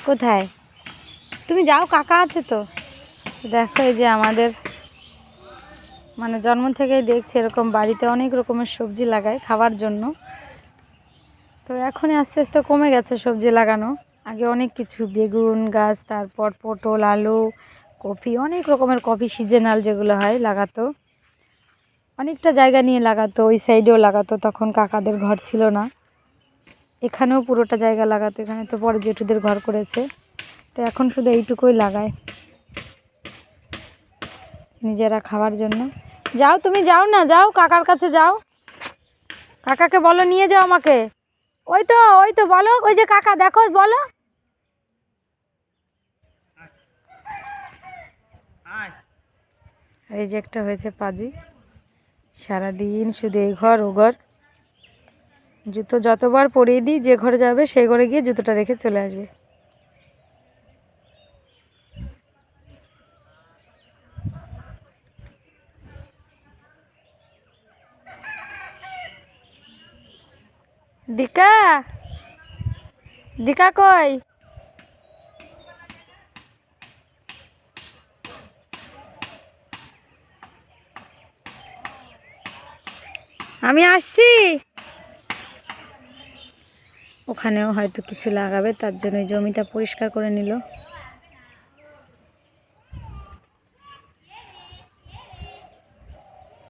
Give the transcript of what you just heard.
কোথায়? তুমি যাও, কাকা আছে তো। দেখো এই যে আমাদের মানে জন্ম থেকেই দেখছি এরকম বাড়িতে অনেক রকমের সবজি লাগায় খাওয়ার জন্য। তো এখন আস্তে আস্তে কমে গেছে সবজি লাগানো। আগে অনেক কিছু বেগুন গাছ, তারপর পটল, আলু, কপি, অনেক রকমের কপি সিজনাল যেগুলো হয় লাগাতো। অনেকটা জায়গা নিয়ে লাগাতো, ওই সাইডেও লাগাতো। তখন কাকাদের ঘর ছিল না, এখানেও পুরোটা জায়গা লাগাতো। এখানে তো পরে জেঠুদের ঘর করেছে, তো এখন শুধু এইটুকুই লাগায় নিজেরা খাওয়ার জন্য। যাও, তুমি যাও না, যাও কাকার কাছে যাও, কাকাকে বলো নিয়ে যাও আমাকে। ওই তো বলো, ওই যে কাকা দেখো, বলো। এই যে একটা হয়েছে পাজি, সারাদিন শুধু এই ঘর ও ঘর। জুতো যতবার পরিয়ে দিই, যে ঘরে যাবে সেই ঘরে গিয়ে জুতোটা রেখে চলে আসবে। দিকা, দিকা কই? আমি আসছি। ওখানেও হয়তো কিছু লাগাবে, তার জন্য জমিটা পরিষ্কার করে নিল।